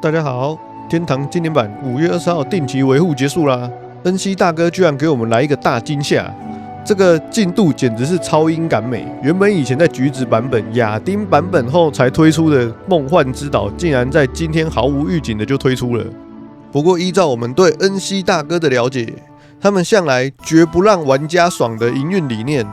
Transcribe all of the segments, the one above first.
大家好，天堂經典版5月20號定期維護結束啦。恩熙大哥居然給我們來一個大驚嚇，這個進度簡直是超英趕美。原本以前在橘子版本、亞丁版本後才推出的夢幻之島，竟然在今天毫無預警的就推出了。不過依照我們對恩熙大哥的了解，他們向來絕不讓玩家爽的營運理念，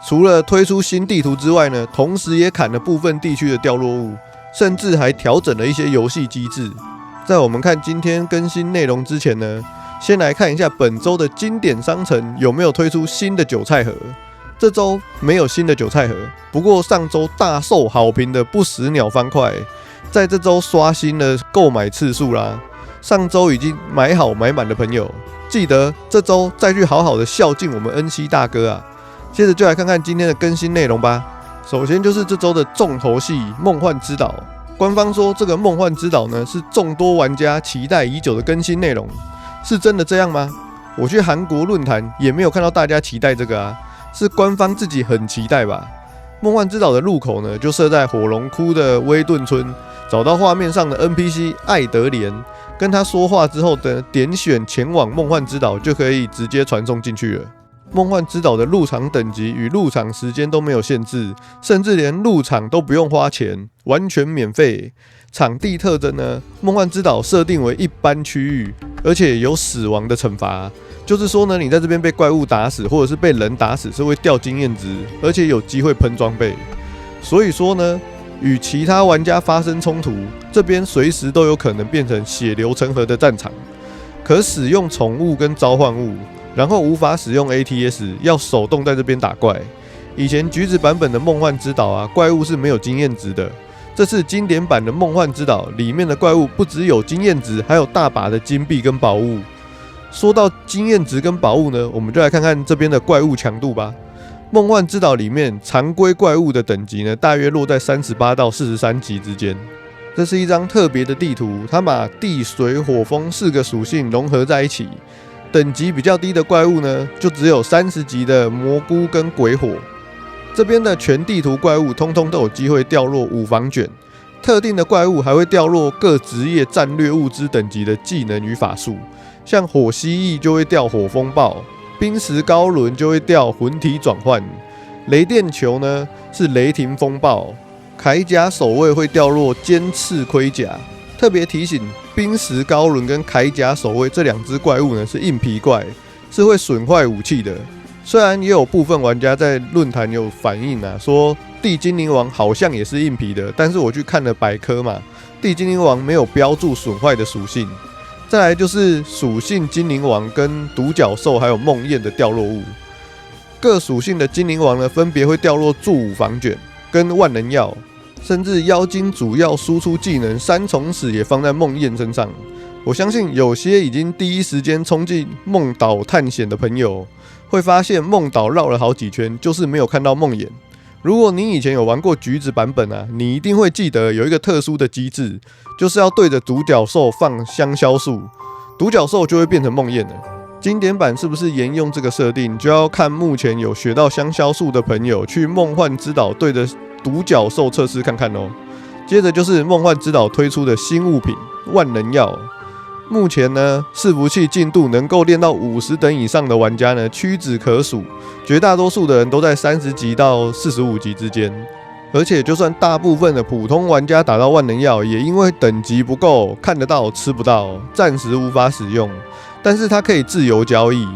除了推出新地圖之外呢，同時也砍了部分地區的掉落物，甚至還調整了一些遊戲機制。在我們看今天更新內容之前呢，先來看一下本周的經典商城有沒有推出新的韭菜盒。這周沒有新的韭菜盒，不過上周大受好評的不死鳥方塊，在這周刷新了購買次數啦。上周已經買好買滿的朋友，記得這周再去好好的孝敬我們恩熙大哥啊。接着就來看看今天的更新內容吧。首先就是這周的重頭戲《夢幻之島》，官方說這個《夢幻之島》呢是眾多玩家期待已久的更新內容，是真的這樣嗎？我去韓國論壇也沒有看到大家期待這個啊，是官方自己很期待吧？《夢幻之島》的入口呢就設在火龍窟的威頓村，找到畫面上的 NPC 艾德蓮，跟他說話之後的點選前往夢幻之島就可以直接傳送進去了。夢幻之島的入場等級與入場時間都沒有限制，甚至連入場都不用花錢，完全免費。場地特徵呢，夢幻之島設定為一般區域，而且有死亡的懲罰，就是說呢，你在這邊被怪物打死或者是被人打死是會掉經驗值，而且有機會噴裝備。所以說呢，與其他玩家發生衝突，這邊隨時都有可能變成血流成河的戰場，可使用寵物跟召喚物。然後無法使用 ATS， 要手動在這邊打怪。以前橘子版本的夢幻之島啊，怪物是沒有經驗值的。這次經典版的夢幻之島裡面的怪物不只有經驗值，還有大把的金幣跟寶物。說到經驗值跟寶物呢，我們就來看看這邊的怪物強度吧。夢幻之島裡面常規怪物的等級呢，大約落在38到43級之間。這是一張特別的地圖，它把地、水、火、風4個屬性融合在一起。等級比較低的怪物呢，就只有30級的蘑菇跟鬼火。這邊的全地圖怪物通通都有機會掉落5房卷，特定的怪物還會掉落各職業戰略物資等級的技能與法術，像火蜥蜴就會掉火風暴，冰石高輪就會掉魂體轉換，雷電球呢是雷霆風暴，鎧甲守衛會掉落尖刺盔甲。特別提醒，冰石高輪跟鎧甲守衛這兩隻怪物呢是硬皮怪，是會損壞武器的。雖然也有部分玩家在論壇有反映啊，說地精靈王好像也是硬皮的，但是我去看了百科嘛，地精靈王沒有標注損壞的屬性。再來就是屬性精靈王跟獨角獸還有夢魘的掉落物，各屬性的精靈王呢分別會掉落助5房卷跟萬能藥。甚至妖精主要輸出技能三重使也放在夢魘身上。我相信有些已經第一時間衝進夢島探險的朋友，會發現夢島繞了好幾圈，就是沒有看到夢魘。如果你以前有玩過橘子版本啊，你一定會記得有一個特殊的機制，就是要對着獨角獸放香消樹，獨角獸就會變成夢魘了。經典版是不是沿用這個設定，就要看目前有學到香消樹的朋友去夢幻之島對着獨角獸測試看看哦。接着就是夢幻之島推出的新物品萬能藥，目前呢伺服器進度能夠練到50等以上的玩家呢屈指可數，絕大多數的人都在30級到45級之間。而且就算大部分的普通玩家打到萬能藥，也因為等級不夠，看得到吃不到，暫時無法使用。但是它可以自由交易，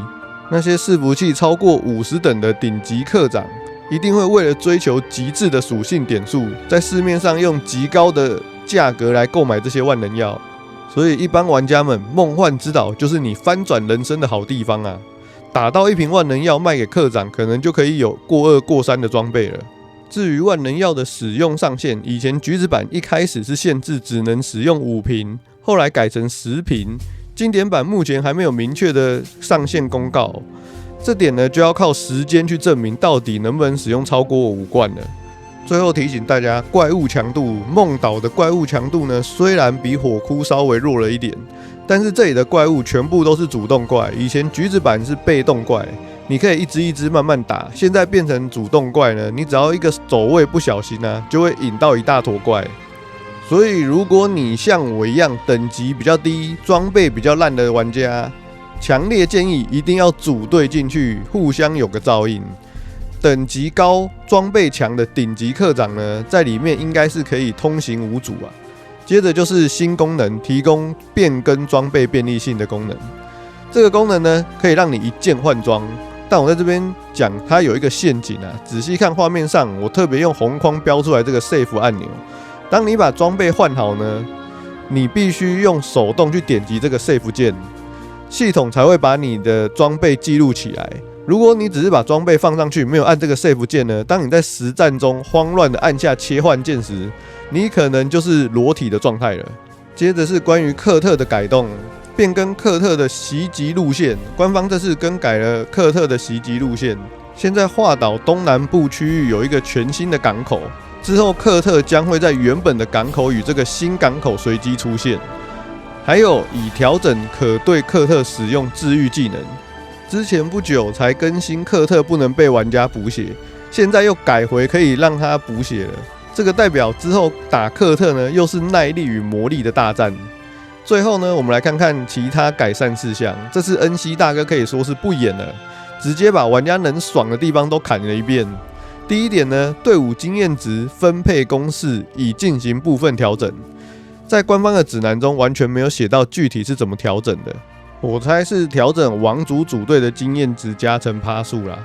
那些伺服器超過50等的頂級課長，一定會為了追求極致的屬性點數，在市面上用極高的價格來購買這些萬能藥。所以一般玩家們，夢幻之島就是你翻轉人生的好地方啊！打到一瓶萬能藥賣給課長，可能就可以有過2過3的裝備了。至於萬能藥的使用上限，以前橘子版一開始是限制只能使用5瓶，後來改成10瓶。經典版目前還沒有明確的上限公告，這點呢就要靠時間去證明到底能不能使用超過5罐了。最後提醒大家，怪物強度，夢島的怪物強度呢雖然比火窟稍微弱了一點，但是這裡的怪物全部都是主動怪，以前橘子版是被動怪，你可以一隻一隻慢慢打，現在變成主動怪呢，你只要一個走位不小心啊，就會引到一大坨怪。所以如果你像我一樣等級比較低、裝備比較爛的玩家，強烈建議一定要組隊進去，互相有個照應。等級高、裝備強的頂級課長呢，在裡面應該是可以通行無阻啊。接着就是新功能，提供變更裝備便利性的功能。這個功能呢，可以讓你一鍵換裝。但我在這邊講，它有一個陷阱啊。仔細看畫面上，我特別用紅框標出來這個 Save 按鈕。當你把裝備換好呢，你必須用手動去點擊這個 Save 鍵，系統才會把你的裝備記錄起來。如果你只是把裝備放上去，沒有按這個 Save 鍵呢，當你在實戰中慌亂的按下切換鍵時，你可能就是裸體的狀態了。接着是關於克特的改動，變更克特的襲擊路線。官方這次更改了克特的襲擊路線，現在華島東南部區域有一個全新的港口，之後克特將會在原本的港口與這個新港口隨機出現。還有已調整可對克特使用治癒技能。之前不久才更新克特不能被玩家補血，現在又改回可以讓他補血了。這個代表之後打克特呢，又是耐力與魔力的大戰。最後呢，我們來看看其他改善事項。這次恩熙大哥可以說是不演了，直接把玩家能爽的地方都砍了一遍。第一點呢，隊伍經驗值分配公式已進行部分調整，在官方的指南中完全沒有寫到具體是怎麼調整的。我猜是調整王族組隊的經驗值加成趴數啦，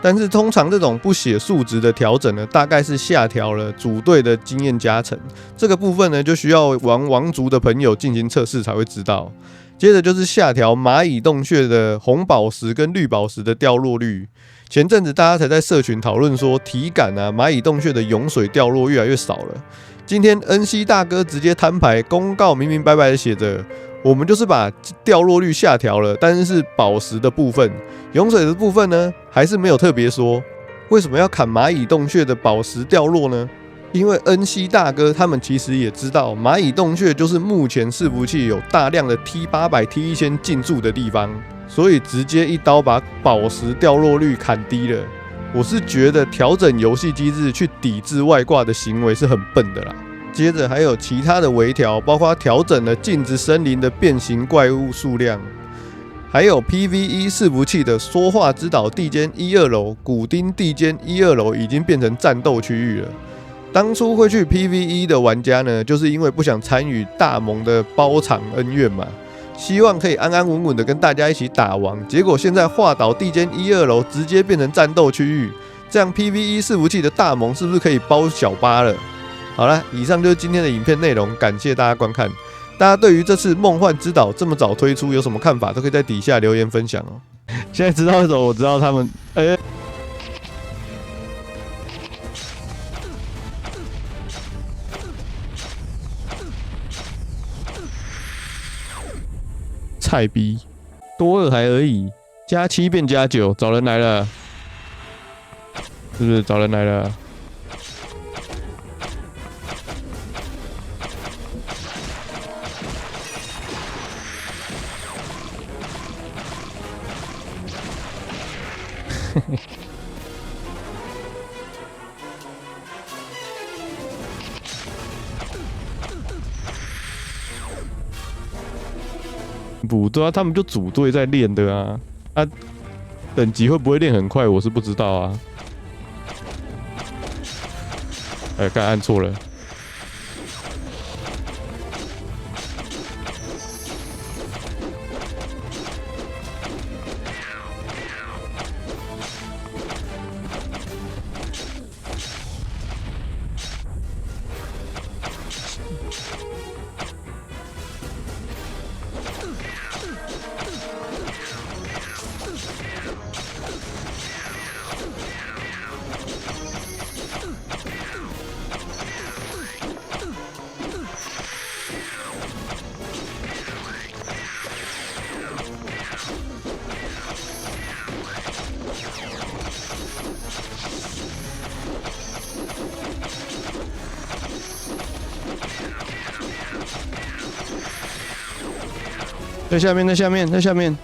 但是通常這種不寫數值的調整呢，大概是下調了組隊的經驗加成。這個部分呢，就需要玩王族的朋友進行測試才會知道。接着就是下調螞蟻洞穴的紅寶石跟綠寶石的掉落率。前陣子大家才在社群討論說，體感啊，螞蟻洞穴的湧水掉落越來越少了。今天恩熙大哥直接攤牌公告，明明白白的寫着，我們就是把掉落率下調了，但是是寶石的部分，湧水的部分呢，還是沒有特別說。為什麼要砍螞蟻洞穴的寶石掉落呢？因為恩熙大哥他們其實也知道，螞蟻洞穴就是目前伺服器有大量的 T800、T1000 進駐的地方，所以直接一刀把寶石掉落率砍低了。我是覺得調整遊戲機制去抵制外掛的行為是很笨的啦。接着還有其他的微調，包括調整了禁止森林的變形怪物數量，還有 PVE 伺服器的說話之島地間1、2樓、古丁地間1、2樓已經變成戰鬥區域了。當初會去 PVE 的玩家呢，就是因為不想參與大盟的包場恩怨嘛，希望可以安安穩穩的跟大家一起打王。結果現在華島地間1、2樓直接變成戰鬥區域，這樣 PVE 伺服器的大盟是不是可以包小巴了？好了，以上就是今天的影片內容，感謝大家觀看。大家對於這次夢幻之島這麼早推出有什麼看法，都可以在底下留言分享哦。現在知道為什麼我知道他們，菜逼，多2台而已，加7變加9，找人來了，是不是找人来了？不对啊，他们就組隊在練的啊，等級會不會練很快，我是不知道啊。剛按錯了。在下面，在下面，在下面。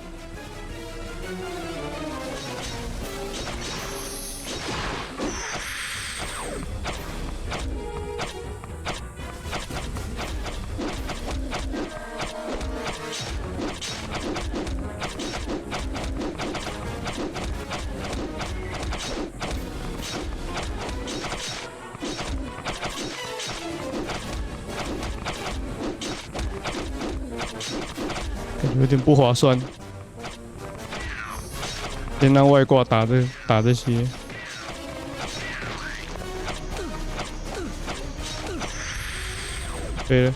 感覺有點不划算。先讓外掛打這些。對了。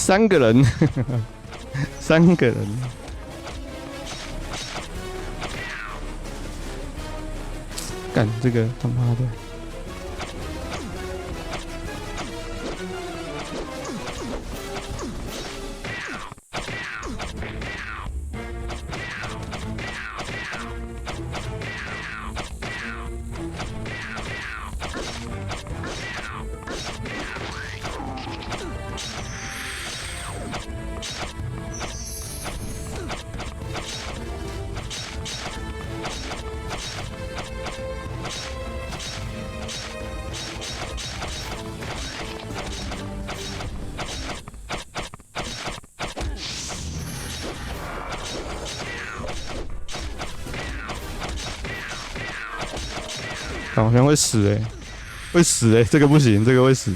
3個人，3個人，幹這個他媽的！好像會死會死这個不行，這個會死。